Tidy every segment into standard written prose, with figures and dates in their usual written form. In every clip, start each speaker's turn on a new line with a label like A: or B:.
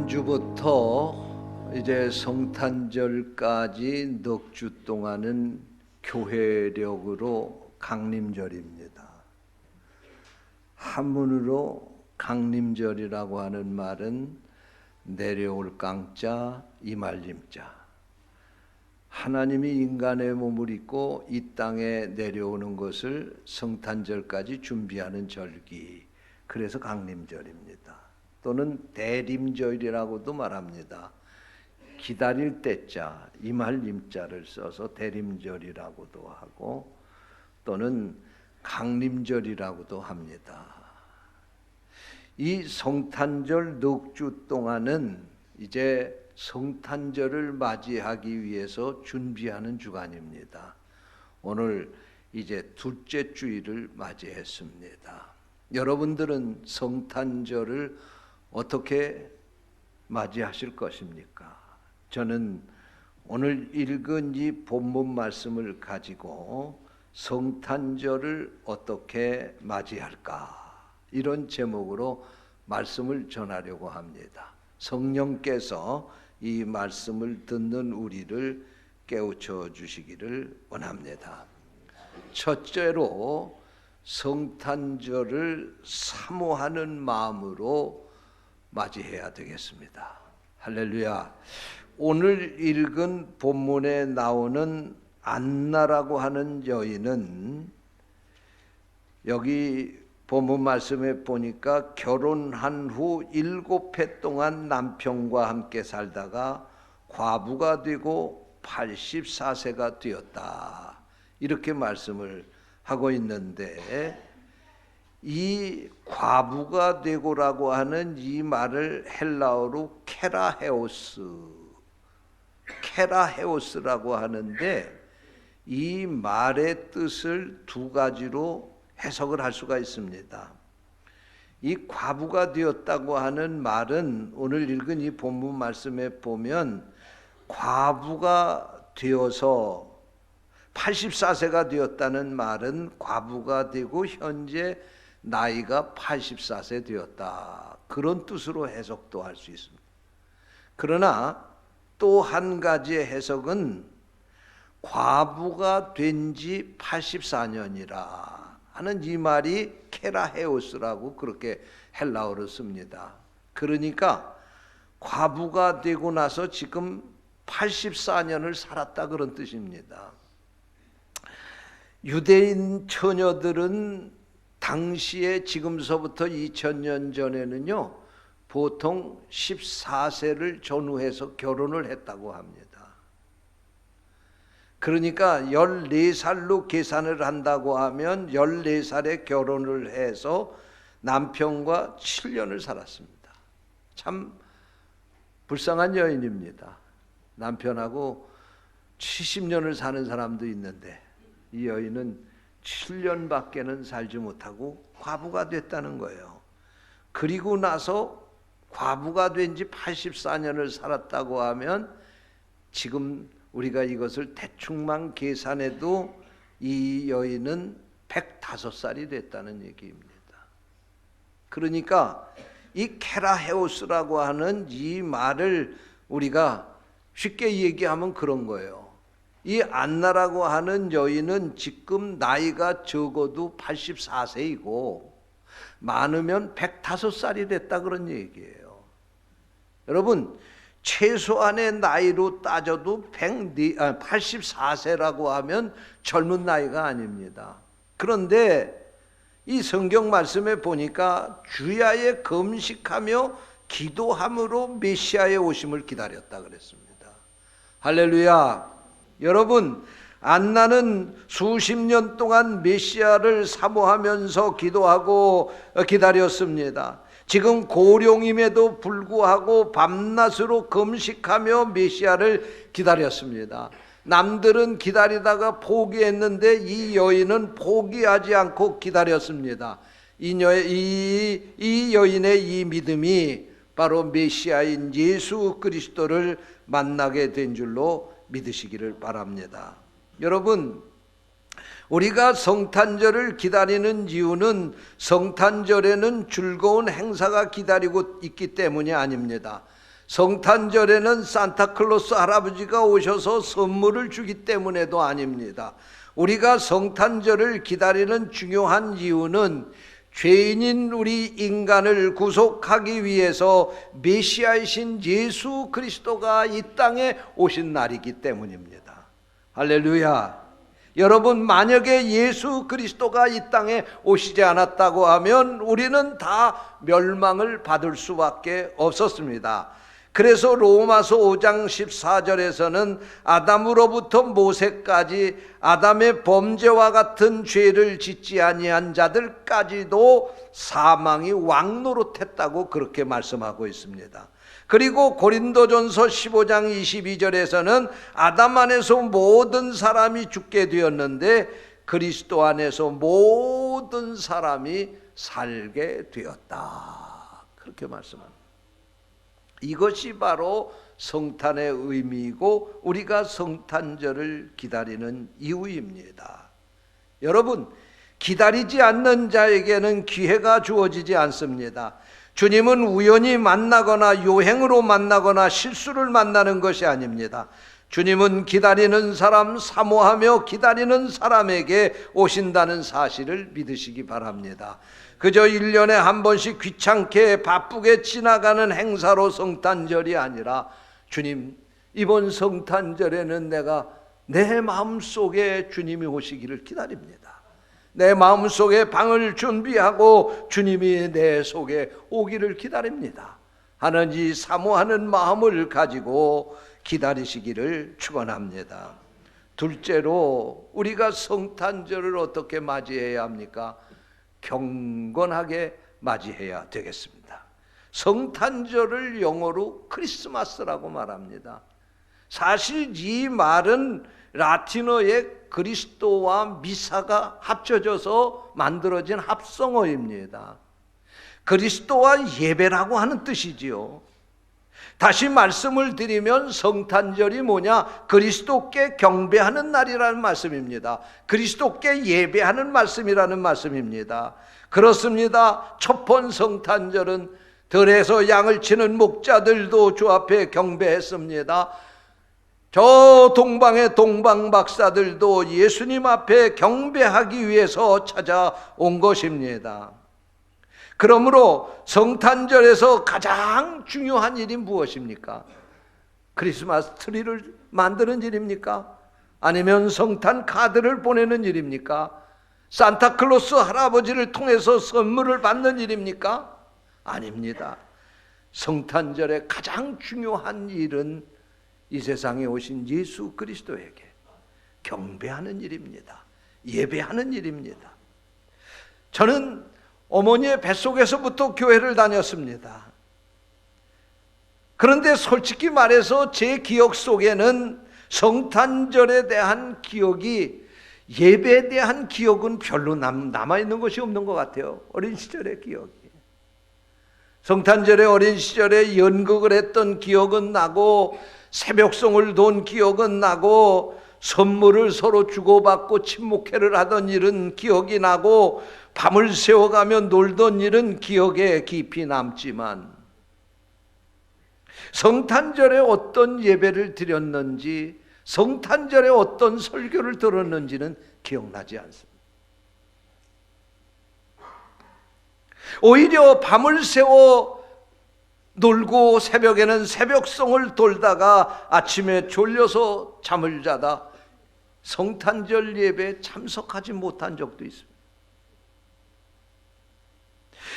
A: 다음 주부터 이제 성탄절까지 넉 주 동안은 교회력으로 강림절입니다. 한문으로 강림절이라고 하는 말은 내려올 강자, 이말림자. 하나님이 인간의 몸을 입고 이 땅에 내려오는 것을 성탄절까지 준비하는 절기. 그래서 강림절입니다. 또는 대림절이라고도 말합니다. 기다릴 때자, 이말림자를 써서 대림절이라고도 하고 또는 강림절이라고도 합니다. 이 성탄절 넉 주 동안은 이제 성탄절을 맞이하기 위해서 준비하는 주간입니다. 오늘 이제 둘째 주일을 맞이했습니다. 여러분들은 성탄절을 어떻게 맞이하실 것입니까? 저는 오늘 읽은 이 본문 말씀을 가지고 성탄절을 어떻게 맞이할까? 이런 제목으로 말씀을 전하려고 합니다. 성령께서 이 말씀을 듣는 우리를 깨우쳐 주시기를 원합니다. 첫째로 성탄절을 사모하는 마음으로 맞이해야 되겠습니다. 할렐루야. 오늘 읽은 본문에 나오는 안나라고 하는 여인은 여기 본문 말씀에 보니까 결혼한 후 7해 동안 남편과 함께 살다가 과부가 되고 84세가 되었다. 이렇게 말씀을 하고 있는데 이 과부가 되고라고 하는 이 말을 헬라어로 케라헤오스라고 하는데 이 말의 뜻을 두 가지로 해석을 할 수가 있습니다. 이 과부가 되었다고 하는 말은 오늘 읽은 이 본문 말씀에 보면 과부가 되어서 84세가 되었다는 말은 과부가 되고 현재 나이가 84세 되었다. 그런 뜻으로 해석도 할 수 있습니다. 그러나 또 한 가지의 해석은 과부가 된 지 84년이라 하는 이 말이 케라헤오스라고 그렇게 헬라어로 씁니다. 그러니까 과부가 되고 나서 지금 84년을 살았다 그런 뜻입니다. 유대인 처녀들은 당시에 지금서부터 2000년 전에는요 보통 14세를 전후해서 결혼을 했다고 합니다. 그러니까 14살로 계산을 한다고 하면 14살에 결혼을 해서 남편과 7년을 살았습니다. 참 불쌍한 여인입니다. 남편하고 70년을 사는 사람도 있는데 이 여인은 7년밖에는 살지 못하고 과부가 됐다는 거예요. 그리고 나서 과부가 된 지 84년을 살았다고 하면 지금 우리가 이것을 대충만 계산해도 이 여인은 105살이 됐다는 얘기입니다. 그러니까 이 케라헤오스라고 하는 이 말을 우리가 쉽게 얘기하면 그런 거예요. 이 안나라고 하는 여인은 지금 나이가 적어도 84세이고 많으면 105살이 됐다 그런 얘기예요. 여러분 최소한의 나이로 따져도 84세라고 하면 젊은 나이가 아닙니다. 그런데 이 성경 말씀에 보니까 주야에 금식하며 기도함으로 메시아의 오심을 기다렸다 그랬습니다. 할렐루야. 여러분 안나는 수십 년 동안 메시아를 사모하면서 기도하고 기다렸습니다. 지금 고령임에도 불구하고 밤낮으로 금식하며 메시아를 기다렸습니다. 남들은 기다리다가 포기했는데 이 여인은 포기하지 않고 기다렸습니다. 이 여인의 이 믿음이 바로 메시아인 예수 그리스도를 만나게 된 줄로 믿으시기를 바랍니다. 여러분 우리가 성탄절을 기다리는 이유는 성탄절에는 즐거운 행사가 기다리고 있기 때문이 아닙니다. 성탄절에는 산타클로스 할아버지가 오셔서 선물을 주기 때문에도 아닙니다. 우리가 성탄절을 기다리는 중요한 이유는 죄인인 우리 인간을 구속하기 위해서 메시아이신 예수 그리스도가 이 땅에 오신 날이기 때문입니다. 할렐루야. 여러분, 만약에 예수 그리스도가 이 땅에 오시지 않았다고 하면 우리는 다 멸망을 받을 수밖에 없었습니다. 그래서 로마서 5장 14절에서는 아담으로부터 모세까지 아담의 범죄와 같은 죄를 짓지 아니한 자들까지도 사망이 왕노릇했다고 그렇게 말씀하고 있습니다. 그리고 고린도전서 15장 22절에서는 아담 안에서 모든 사람이 죽게 되었는데 그리스도 안에서 모든 사람이 살게 되었다. 그렇게 말씀합니다. 이것이 바로 성탄의 의미이고 우리가 성탄절을 기다리는 이유입니다. 여러분, 기다리지 않는 자에게는 기회가 주어지지 않습니다. 주님은 우연히 만나거나 요행으로 만나거나 실수를 만나는 것이 아닙니다. 주님은 기다리는 사람, 사모하며 기다리는 사람에게 오신다는 사실을 믿으시기 바랍니다. 그저 1년에 한 번씩 귀찮게 바쁘게 지나가는 행사로 성탄절이 아니라 주님, 이번 성탄절에는 내가 내 마음속에 주님이 오시기를 기다립니다. 내 마음속에 방을 준비하고 주님이 내 속에 오기를 기다립니다 하는 이 사모하는 마음을 가지고 기다리시기를 축원합니다. 둘째로 우리가 성탄절을 어떻게 맞이해야 합니까? 경건하게 맞이해야 되겠습니다. 성탄절을 영어로 크리스마스라고 말합니다. 사실 이 말은 라틴어의 그리스도와 미사가 합쳐져서 만들어진 합성어입니다. 그리스도와 예배라고 하는 뜻이지요. 다시 말씀을 드리면 성탄절이 뭐냐? 그리스도께 경배하는 날이라는 말씀입니다. 그리스도께 예배하는 말씀이라는 말씀입니다. 그렇습니다. 첫 번 성탄절은 들에서 양을 치는 목자들도 주 앞에 경배했습니다. 저 동방의 동방 박사들도 예수님 앞에 경배하기 위해서 찾아온 것입니다. 그러므로 성탄절에서 가장 중요한 일이 무엇입니까? 크리스마스 트리를 만드는 일입니까? 아니면 성탄 카드를 보내는 일입니까? 산타클로스 할아버지를 통해서 선물을 받는 일입니까? 아닙니다. 성탄절의 가장 중요한 일은 이 세상에 오신 예수 그리스도에게 경배하는 일입니다. 예배하는 일입니다. 저는 어머니의 뱃속에서부터 교회를 다녔습니다. 그런데 솔직히 말해서 제 기억 속에는 성탄절에 대한 기억이, 예배에 대한 기억은 별로 남아있는 것이 없는 것 같아요. 어린 시절의 기억이. 성탄절에 어린 시절에 연극을 했던 기억은 나고, 새벽송을 돈 기억은 나고, 선물을 서로 주고받고 친목회를 하던 일은 기억이 나고, 밤을 새워가며 놀던 일은 기억에 깊이 남지만 성탄절에 어떤 예배를 드렸는지, 성탄절에 어떤 설교를 들었는지는 기억나지 않습니다. 오히려 밤을 새워 놀고 새벽에는 새벽송을 돌다가 아침에 졸려서 잠을 자다 성탄절 예배에 참석하지 못한 적도 있습니다.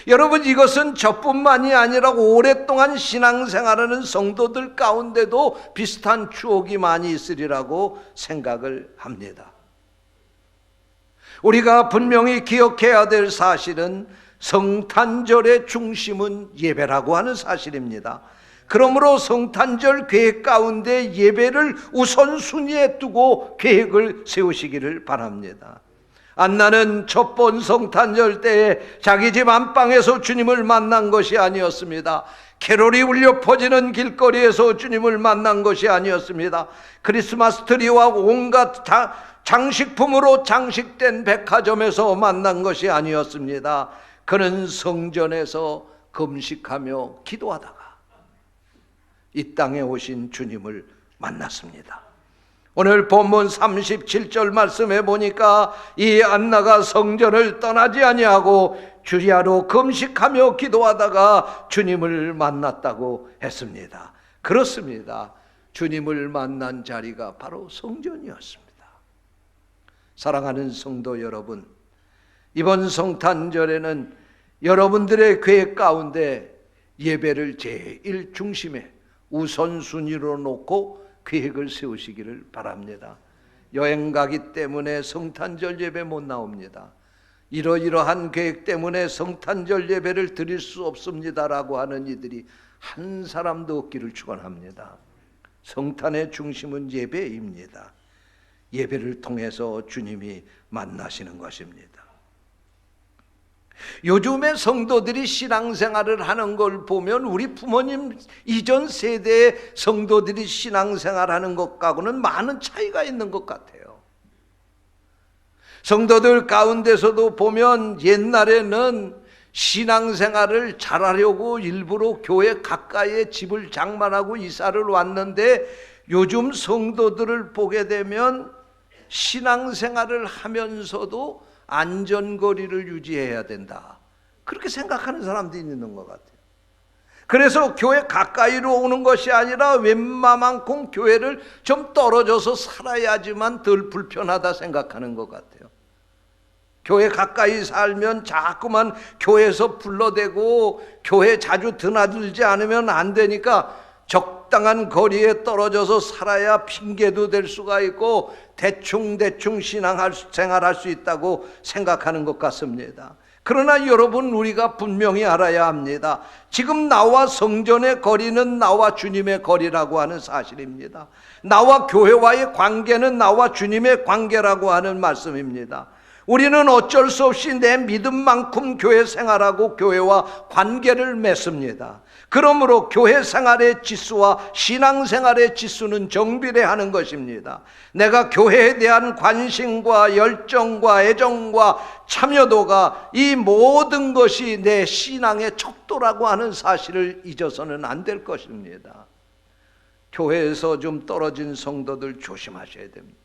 A: 여러분, 이것은 저뿐만이 아니라 오랫동안 신앙생활하는 성도들 가운데도 비슷한 추억이 많이 있으리라고 생각을 합니다. 우리가 분명히 기억해야 될 사실은 성탄절의 중심은 예배라고 하는 사실입니다. 그러므로 성탄절 계획 가운데 예배를 우선순위에 두고 계획을 세우시기를 바랍니다. 안나는 첫 번 성탄절 때에 자기 집 안방에서 주님을 만난 것이 아니었습니다. 캐롤이 울려 퍼지는 길거리에서 주님을 만난 것이 아니었습니다. 크리스마스 트리와 온갖 장식품으로 장식된 백화점에서 만난 것이 아니었습니다. 그는 성전에서 금식하며 기도하다가 이 땅에 오신 주님을 만났습니다. 오늘 본문 37절 말씀에 보니까 이 안나가 성전을 떠나지 아니하고 주야로 금식하며 기도하다가 주님을 만났다고 했습니다. 그렇습니다. 주님을 만난 자리가 바로 성전이었습니다. 사랑하는 성도 여러분, 이번 성탄절에는 여러분들의 계획 가운데 예배를 제일 중심에 우선순위로 놓고 계획을 세우시기를 바랍니다. 여행 가기 때문에 성탄절 예배 못 나옵니다. 이러이러한 계획 때문에 성탄절 예배를 드릴 수 없습니다라고 하는 이들이 한 사람도 없기를 축원합니다. 성탄의 중심은 예배입니다. 예배를 통해서 주님이 만나시는 것입니다. 요즘에 성도들이 신앙생활을 하는 걸 보면 우리 부모님 이전 세대의 성도들이 신앙생활하는 것과는 많은 차이가 있는 것 같아요. 성도들 가운데서도 보면 옛날에는 신앙생활을 잘하려고 일부러 교회 가까이에 집을 장만하고 이사를 왔는데 요즘 성도들을 보게 되면 신앙생활을 하면서도 안전거리를 유지해야 된다, 그렇게 생각하는 사람들이 있는 것 같아요. 그래서 교회 가까이로 오는 것이 아니라 웬만큼 교회를 좀 떨어져서 살아야지만 덜 불편하다 생각하는 것 같아요. 교회 가까이 살면 자꾸만 교회에서 불러대고 교회 자주 드나들지 않으면 안 되니까 적당한 거리에 떨어져서 살아야 핑계도 될 수가 있고 대충 신앙생활할 수 있다고 생각하는 것 같습니다. 그러나 여러분, 우리가 분명히 알아야 합니다. 지금 나와 성전의 거리는 나와 주님의 거리라고 하는 사실입니다. 나와 교회와의 관계는 나와 주님의 관계라고 하는 말씀입니다. 우리는 어쩔 수 없이 내 믿음만큼 교회 생활하고 교회와 관계를 맺습니다. 그러므로 교회 생활의 지수와 신앙생활의 지수는 정비례하는 것입니다. 내가 교회에 대한 관심과 열정과 애정과 참여도가 이 모든 것이 내 신앙의 척도라고 하는 사실을 잊어서는 안 될 것입니다. 교회에서 좀 떨어진 성도들 조심하셔야 됩니다.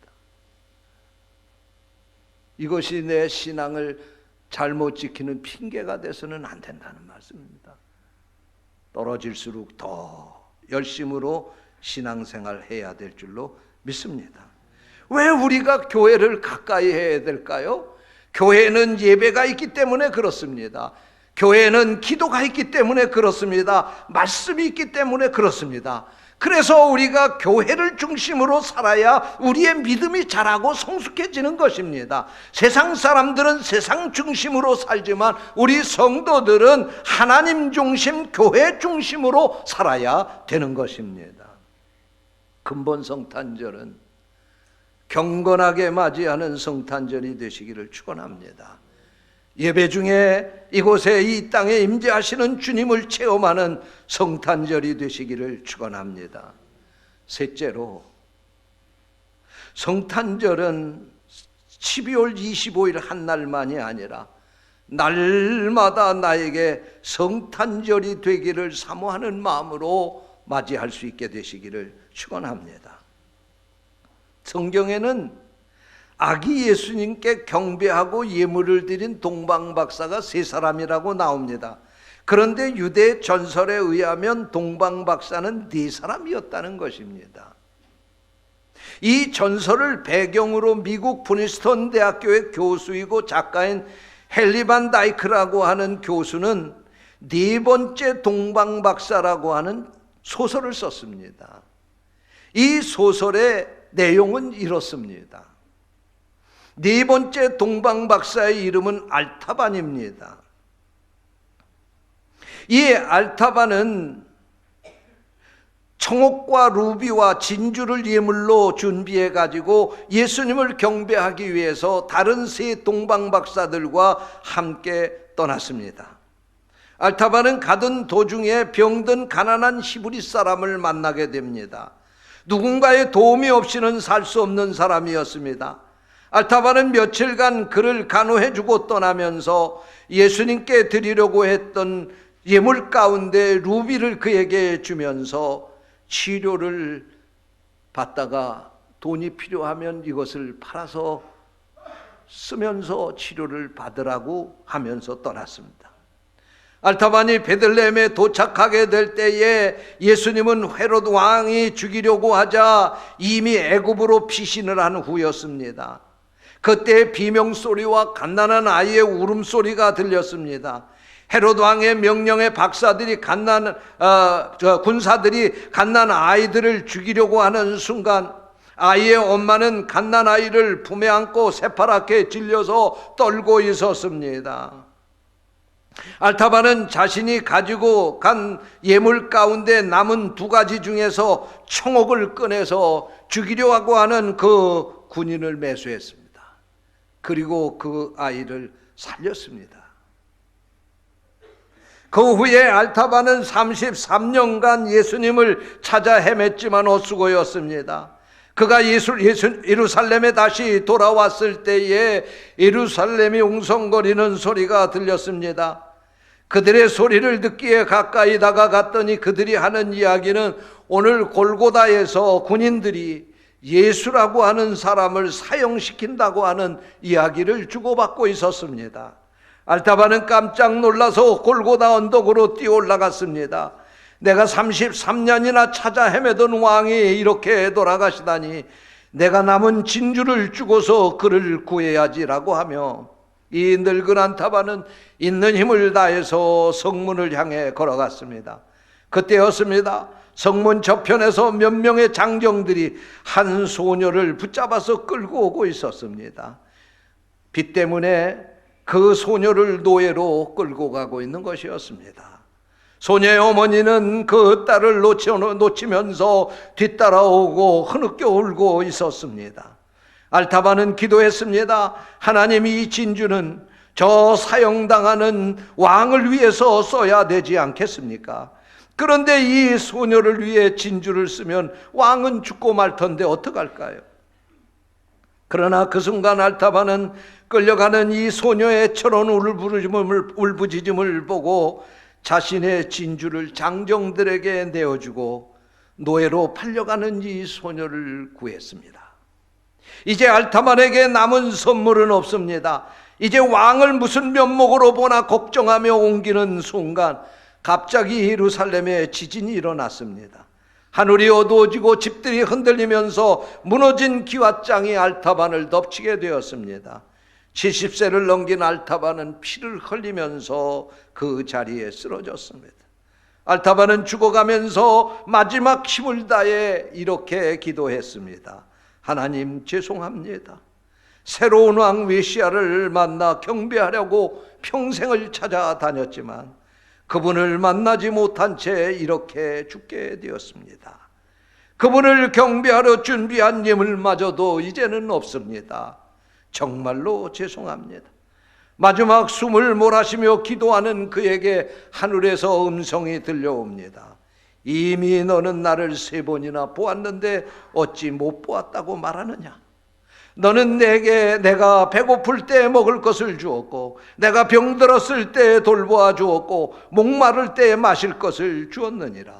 A: 이것이 내 신앙을 잘못 지키는 핑계가 돼서는 안 된다는 말씀입니다. 떨어질수록 더 열심으로 신앙생활 해야 될 줄로 믿습니다. 왜 우리가 교회를 가까이 해야 될까요? 교회는 예배가 있기 때문에 그렇습니다. 교회는 기도가 있기 때문에 그렇습니다. 말씀이 있기 때문에 그렇습니다. 그래서 우리가 교회를 중심으로 살아야 우리의 믿음이 자라고 성숙해지는 것입니다. 세상 사람들은 세상 중심으로 살지만 우리 성도들은 하나님 중심, 교회 중심으로 살아야 되는 것입니다. 근본 성탄절은 경건하게 맞이하는 성탄절이 되시기를 축원합니다. 예배 중에 이곳에 이 땅에 임재하시는 주님을 체험하는 성탄절이 되시기를 축원합니다. 셋째로, 성탄절은 12월 25일 한 날만이 아니라 날마다 나에게 성탄절이 되기를 사모하는 마음으로 맞이할 수 있게 되시기를 축원합니다. 성경에는 아기 예수님께 경배하고 예물을 드린 동방박사가 3사람이라고 나옵니다. 그런데 유대 전설에 의하면 동방박사는 4사람이었다는 것입니다. 이 전설을 배경으로 미국 프린스턴 대학교의 교수이고 작가인 헨리 반 다이크라고 하는 교수는 4번째 동방박사라고 하는 소설을 썼습니다. 이 소설의 내용은 이렇습니다. 4번째 동방박사의 이름은 알타반입니다. 이 알타반은 청옥과 루비와 진주를 예물로 준비해 가지고 예수님을 경배하기 위해서 다른 3 동방박사들과 함께 떠났습니다. 알타반은 가던 도중에 병든 가난한 히브리 사람을 만나게 됩니다. 누군가의 도움이 없이는 살 수 없는 사람이었습니다. 알타반은 며칠간 그를 간호해주고 떠나면서 예수님께 드리려고 했던 예물 가운데 루비를 그에게 주면서 치료를 받다가 돈이 필요하면 이것을 팔아서 쓰면서 치료를 받으라고 하면서 떠났습니다. 알타반이 베들레헴에 도착하게 될 때에 예수님은 헤롯 왕이 죽이려고 하자 이미 애굽으로 피신을 한 후였습니다. 그때 비명소리와 갓난한 아이의 울음소리가 들렸습니다. 헤롯 왕의 명령에 군사들이 갓난 아이들을 죽이려고 하는 순간 아이의 엄마는 갓난 아이를 품에 안고 새파랗게 질려서 떨고 있었습니다. 알타반은 자신이 가지고 간 예물 가운데 남은 2가지 중에서 청옥을 꺼내서 죽이려고 하는 그 군인을 매수했습니다. 그리고 그 아이를 살렸습니다. 그 후에 알타반은 33년간 예수님을 찾아 헤맸지만 헛수고였습니다. 그가 예루살렘에 다시 돌아왔을 때에 예루살렘이 웅성거리는 소리가 들렸습니다. 그들의 소리를 듣기에 가까이 다가갔더니 그들이 하는 이야기는 오늘 골고다에서 군인들이 예수라고 하는 사람을 사형시킨다고 하는 이야기를 주고받고 있었습니다. 알타반은 깜짝 놀라서 골고다 언덕으로 뛰어 올라갔습니다. 내가 33년이나 찾아 헤매던 왕이 이렇게 돌아가시다니 내가 남은 진주를 주고서 그를 구해야지라고 하며 이 늙은 알타반은 있는 힘을 다해서 성문을 향해 걸어갔습니다. 그때였습니다. 성문 저편에서 몇 명의 장정들이 한 소녀를 붙잡아서 끌고 오고 있었습니다. 비 때문에 그 소녀를 노예로 끌고 가고 있는 것이었습니다. 소녀의 어머니는 그 딸을 놓치면서 뒤따라오고 흐느껴 울고 있었습니다. 알타반은 기도했습니다. 하나님, 이 진주는 저 사형당하는 왕을 위해서 써야 되지 않겠습니까? 그런데 이 소녀를 위해 진주를 쓰면 왕은 죽고 말 텐데 어떡할까요? 그러나 그 순간 알타반은 끌려가는 이 소녀의 철원 울부짖음을 보고 자신의 진주를 장정들에게 내어주고 노예로 팔려가는 이 소녀를 구했습니다. 이제 알타반에게 남은 선물은 없습니다. 이제 왕을 무슨 면목으로 보나 걱정하며 옮기는 순간 갑자기 예루살렘에 지진이 일어났습니다. 하늘이 어두워지고 집들이 흔들리면서 무너진 기왓장이 알타반을 덮치게 되었습니다. 70세를 넘긴 알타반은 피를 흘리면서 그 자리에 쓰러졌습니다. 알타반은 죽어가면서 마지막 힘을 다해 이렇게 기도했습니다. 하나님, 죄송합니다. 새로운 왕 메시아를 만나 경배하려고 평생을 찾아다녔지만 그분을 만나지 못한 채 이렇게 죽게 되었습니다. 그분을 경배하러 준비한 예물마저도 이제는 없습니다. 정말로 죄송합니다. 마지막 숨을 몰아쉬며 기도하는 그에게 하늘에서 음성이 들려옵니다. 이미 너는 나를 3번이나 보았는데 어찌 못 보았다고 말하느냐? 너는 내게 내가 배고플 때 먹을 것을 주었고 내가 병들었을 때 돌보아 주었고 목마를 때 마실 것을 주었느니라.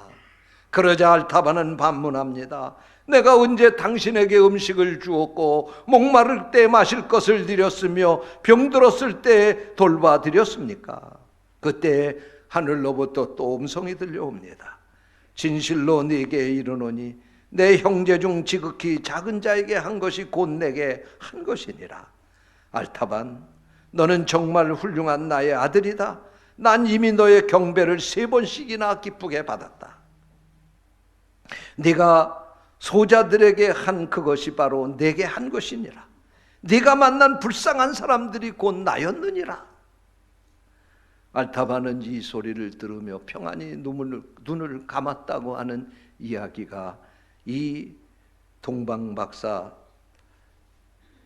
A: 그러자 알타반은 반문합니다. 내가 언제 당신에게 음식을 주었고 목마를 때 마실 것을 드렸으며 병들었을 때 돌봐 드렸습니까? 그때 하늘로부터 또 음성이 들려옵니다. 진실로 네게 이르노니 내 형제 중 지극히 작은 자에게 한 것이 곧 내게 한 것이니라. 알타반, 너는 정말 훌륭한 나의 아들이다. 난 이미 너의 경배를 3번씩이나 기쁘게 받았다. 네가 소자들에게 한 그것이 바로 내게 한 것이니라. 네가 만난 불쌍한 사람들이 곧 나였느니라. 알타반은 이 소리를 들으며 평안히 눈을 감았다고 하는 이야기가 이 동방박사,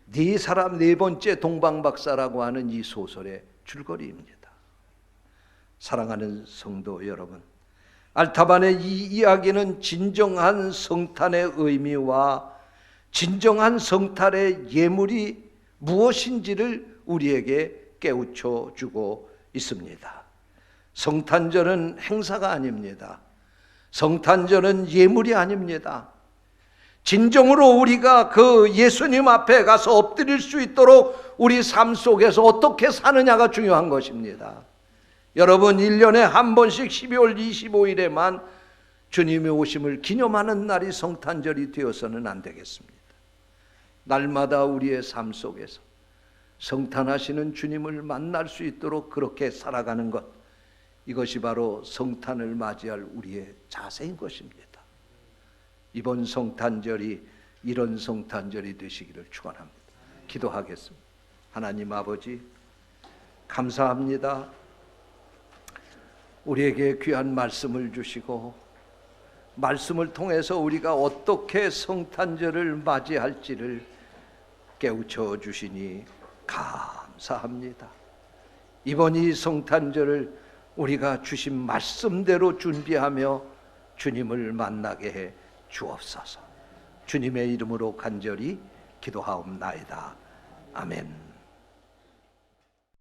A: 네 번째 동방박사라고 하는 이 소설의 줄거리입니다. 사랑하는 성도 여러분, 알타반의 이 이야기는 진정한 성탄의 의미와 진정한 성탄의 예물이 무엇인지를 우리에게 깨우쳐 주고 있습니다. 성탄절은 행사가 아닙니다. 성탄절은 예물이 아닙니다. 진정으로 우리가 그 예수님 앞에 가서 엎드릴 수 있도록 우리 삶 속에서 어떻게 사느냐가 중요한 것입니다. 여러분, 1년에 한 번씩 12월 25일에만 주님의 오심을 기념하는 날이 성탄절이 되어서는 안 되겠습니다. 날마다 우리의 삶 속에서 성탄하시는 주님을 만날 수 있도록 그렇게 살아가는 것, 이것이 바로 성탄을 맞이할 우리의 자세인 것입니다. 이번 성탄절이 이런 성탄절이 되시기를 축원합니다. 기도하겠습니다. 하나님 아버지, 감사합니다. 우리에게 귀한 말씀을 주시고 말씀을 통해서 우리가 어떻게 성탄절을 맞이할지를 깨우쳐 주시니 감사합니다. 이번 이 성탄절을 우리가 주신 말씀대로 준비하며 주님을 만나게 해 주옵소서. 주님의 이름으로 간절히 기도하옵나이다. 아멘.